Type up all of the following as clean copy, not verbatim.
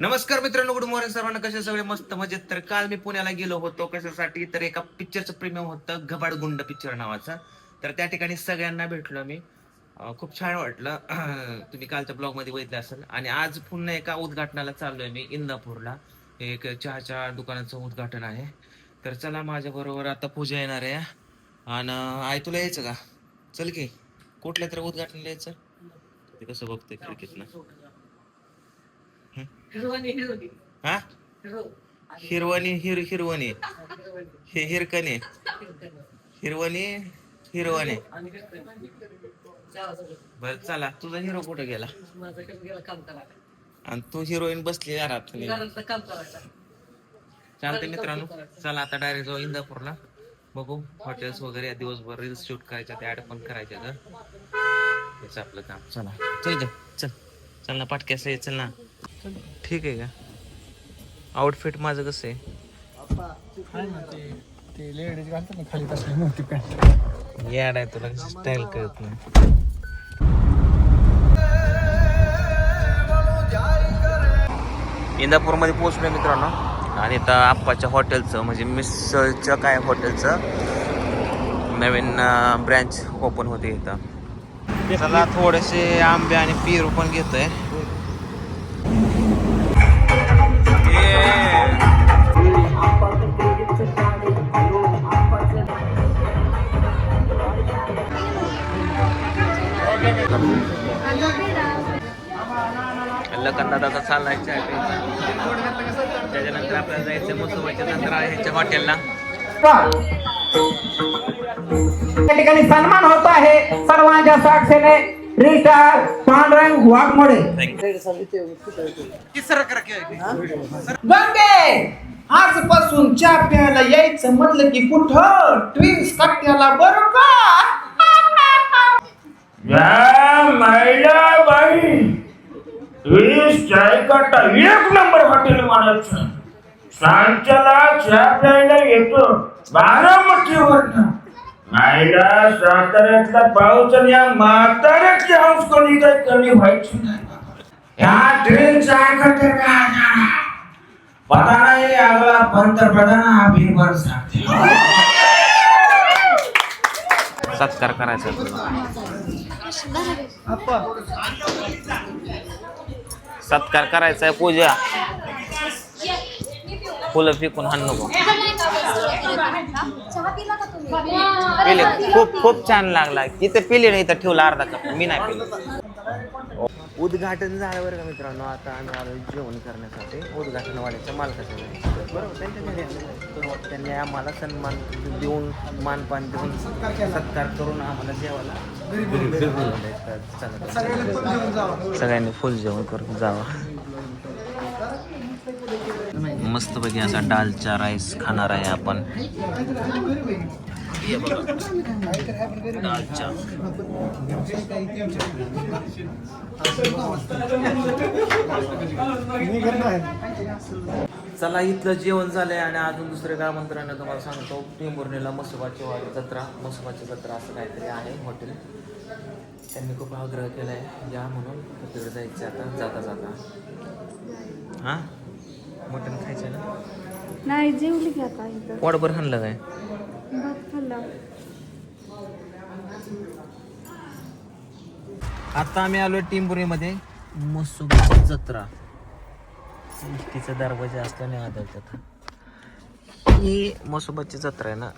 नमस्कार मित्रांनो, good morning सर्वांना. कसे सगळे मस्त मजेत. तर काल मी पुण्याला गेलो होतो कशासाठी, तर एका पिक्चरचं प्रीमियम होतं घबाडगुंड पिक्चर नावाचा. तर त्या ठिकाणी सगळ्यांना भेटलो मी. खूप छान वाटलं. तुम्ही कालच्या ब्लॉग मध्ये बघितलं असेल. आणि आज पुन्हा एका उद्घाटनाला चाललोय मी इंदापूरला. एक चहाच्या दुकानाचं उद्घाटन आहे. तर चला माझ्या बरोबर आता पूजा येणार आहे. आणि आई तुला यायचं का? चल की कुठल्या तरी उद्घाटनाला यायचं. ते कसं बघतोय खिडकीतनं. हा, हिरवणी हिरवणी हे हिरकणे हिरवणी हिरवणे. बर चला, तुझा हिरो कुठे गेला? आणि तू हिरोईन बसली घरात. चालते मित्रांनो, चला आता डायरेक्ट जाऊ इंदापूरला. बघू हॉटेल्स वगैरे, दिवसभर रील्स शूट करायच्या, ऍड पण करायच्या. तर हेच आपलं काम. चला चल ग, चल चल ना पाटक्यास, चल ना. ठीक आहे का? आउटफिट माझं कसं आहे? याड आहे, तुला कशी स्टाईल कळत नाही. इंदापूरमध्ये पोहोचलो मित्रांनो. आणि आता आप्पाच्या हॉटेलचं म्हणजे मिसळच्या काय हॉटेलचं नवीन ब्रँच ओपन होते इथं. चला थोडेसे आंबे आणि पेरू पण घेतोय. लखनदादाचा चाललाय चहा प्यायचा. त्याच्यानंतर आपल्याला जायचं मसोबाच्या नंतर ह्यांच्या हॉटेलला. त्या ठिकाणी सन्मान होत आहे सर्वांच्या साक्षीने रिटार पांडुरंग वाघमोडे. गंगे आजपासून चहा प्यायला यायचं म्हटलं की कुठं ट्विन्स कट्ट्याला बरं का? महिला बाई ट्विन्स चाय कट्टा एक नंबर हॉटेल म्हणायचं. सांच्याला चहा प्यायला येतो बारामतीवरनं. महिला साताऱ्यातला पाऊस आणि या म्हाताऱ्याची हौस कोणी काही कमी व्हायची नाही. ह्या ट्रेन चाय कट्ट्या पता नाही अगला पंतप्रधान अभी बर सांगते. सत्कार करायचा. सत्कार करायचा आहे. पूजा फुलं फेकून हाण नको. पिले खूप खूप छान लागला. इथं पिले नाही, इथं ठेवला अर्धा कप. मी नाही पिले. उद्घाटन झालं बरं का मित्रांनो. आता आम्ही आलो जेवण करण्यासाठी उद्घाटनवाड्याच्या मालकाच्या घरी. बरोबर, त्यांच्या घरी आलो. त्यांनी आम्हाला सन्मान देऊन, मानपान देऊन, सत्कार करून आम्हाला जेवायला सगळ्यांनी फुल जेवण करून जावं. मस्तपैकी असा डालचा राईस खाणार आहे आपण. डालचा चला, इथलं जेवण झालंय. आणि अजून दुसरे काय मंत्र्यांना तुम्हाला सांगतो, टेंभुर्णीला मसोबाची जत्रा, मसोबाची जत्रा असं काहीतरी आहे हॉटेल. त्यांनी खूप आग्रह केला आहे या म्हणून. तिकडे जायचं आता जाता जाता. हां, मटण खायचं ना? नाही, जेवली की आता. पोटभर खाल्लं काय? भात खाल्ला. आता आम्ही आलोय टेंभुर्णीमध्ये मसोबाची जत्रा. तिचा दरवाजा असल्याने आदळतात. ही मसोबाची जत्रा आहे ना,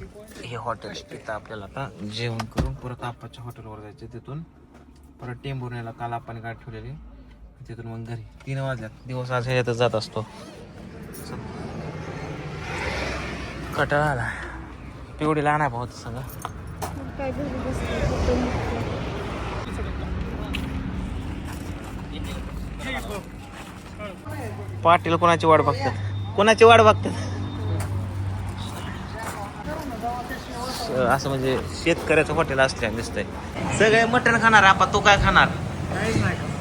हे हॉटेल. तिथं आपल्याला आता जेवण करून परत आपाच्या हॉटेलवर जायचं. तिथून परत टेंभुर्णीला काल आपण गाठ ठेवलेली, तिथून मग घरी. 3 वाजल्यात. दिवस आज ह्याच्यातच जात असतो. कटाळा आला. पिवडी लहान आहे भाऊ सगळं. काय घरी बसले. पाटील कोणाची वाट बघतात? कोणाची वाट बघतात? असं म्हणजे शेतकऱ्याचं हॉटेल असल्या दिसतंय. सगळे मटण खाणार. आपण तू काय खाणार?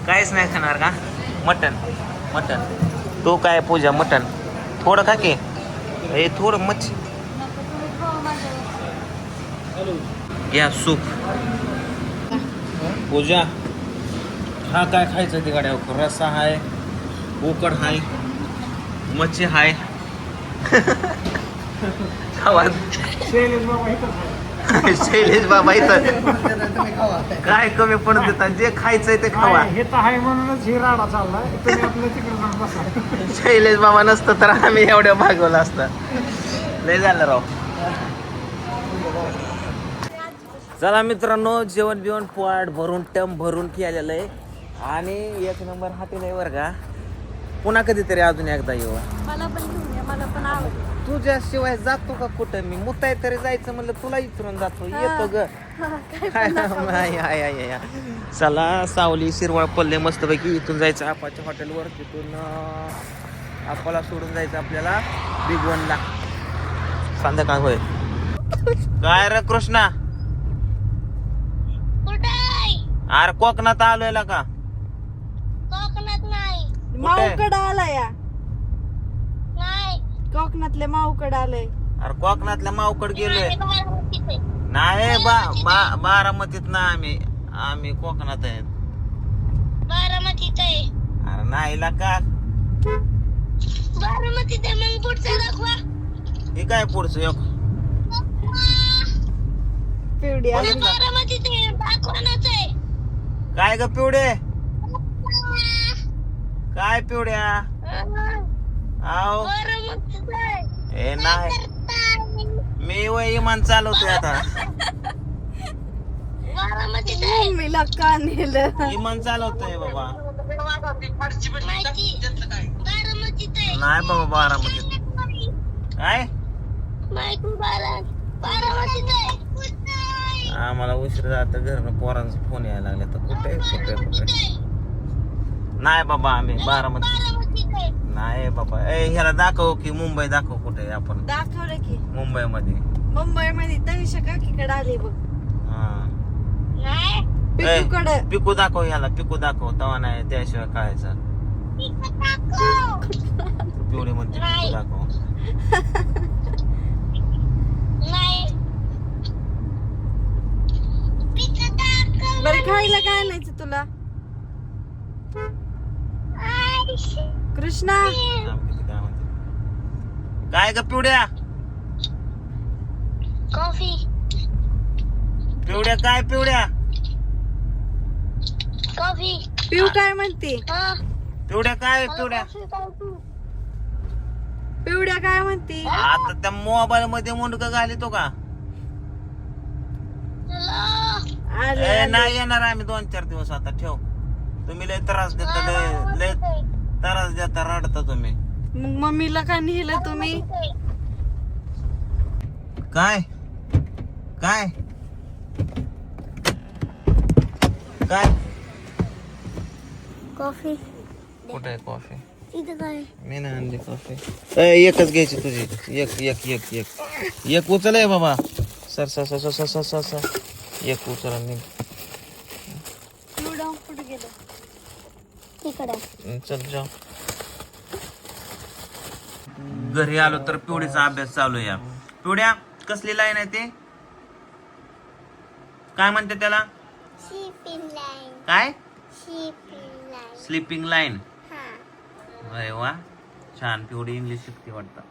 काहीच नाही खाणार का? मटण मटण. तू काय पूजा? मटण थोडं खा की. हे थोडं मच्छी घ्या. सूप. पूजा हा काय खायचं? ते गाड्या रस्सा आहे, उकड आहे. मच्छी हाय खावा शैलेश बाबा इथं काय कमी पडत देतात जे खायचंय ते खावा. हे तर आहे म्हणूनच ही राडा चाललाय. तुम्ही आपल्या तिकडे जाऊन बसा. शैलेश बाबा नसतं तर आम्ही एवढ्या भागवलं असतं. लय झालं राव. चला मित्रांनो, जेवण बिवण पोट भरून टम भरून केलेलं आहे आणि एक नंबर हॉटेल आहे बरं का. पुन्हा कधीतरी अजून एकदा येऊ. मला पण घेऊन या, मला पण आवडतं. तुझ्याशिवाय जातो का कुठं मी? मुताय तरी जायचं म्हणलं तुला इचरून जातो. येतो ग. चला सावली शिरवाळ पल्ले मस्तपैकी. इथून जायचं आपाच्या हॉटेलवर. तिथून आपाला सोडून जायचं आपल्याला बिग वनला. संध्याकाळ होईल. काय रे कृष्णा? अरे कोकणात आलोय का? कोकणात नाही. माऊकडं आलाय या. नाही. कोकणातल्या माऊकडं आलंय. अरे कोकणातल्या मावकड गेलोय. बारामतीत आहे. नाही बारामतीत ना आम्ही कोकणात आहे. बारामतीत आहे. अरे नाही का. बारामतीत आहे. मग पुढचं दाखवा. हे काय पुढचं एक पिवडी आली. बारामतीत आहे. दाखवानाच आहे. काय ग पिवडे? काय पिवड्या? आव बारामतीत आहे. ए नाही मी विमान चालवतोय आता. बारामतीत आहे. मम्मीला का नेलं? विमान चालवतोय बाबा. माहिती. बारामतीत आहे. नाही बाबा बारामतीत. काय माहिती बारामतीत आहे. आम्हाला उशीर जात घरनं पोरांचा फोन यायला लागला तर कुठे नाही बाबा आम्ही बारामती बारामतीत आहे. नाही बाबा. ए ह्याला दाखव की मुंबई दाखव कुठे आहे आपण. दाखवलं की मुंबईमध्ये. मुंबईमध्ये तनिषा काकीकडे आली बघ. हा नाही. पिकूकडं. पिकू दाखव ह्याला. पिकू दाखव तवा नाही त्याशिवाय कळायचं. पिवळी म्हणते पिकू दाखव. नाही. बरं खायला काय आणायचं तुला? कृष्णा थांब किती काय म्हणते. काय ग पिवड्या? कॉफी. पिवड्या काय पिवड्या? कॉफी. पिऊ काय म्हणते? हा. पिवड्या काय पिवड्या? पिवड्या काय म्हणते? आता त्या मोबाईल मध्ये मुंडक घालितो का? आले ए आले. नाही येणार आम्ही 2-4 दिवस. आता ठेव. तुम्ही लय त्रास देता. लय त्रास देता. रडता तुम्ही. मग मम्मीला का नेलं तुम्ही? काय काय काय कॉफी. कुठे आहे कॉफी? इथं काय? मी नाही आणली कॉफी. एकच घ्यायची तुझी. एक एक एक एक एक उचल आहे बाबा. Sir sir sir sir sir sir sir एक उचल आणि पिवडा कुठे गेलं? तिकडे. चल जाऊ. घरी आलो तर पिवडीचा अभ्यास चालू आहे. पिवड्या कसली लाईन आहे ते? काय म्हणते त्याला? Shipping line. काय? Shipping line. Sleeping line. हा. अरे वा छान. पिवडी इंग्लिश शिकते वाटतं.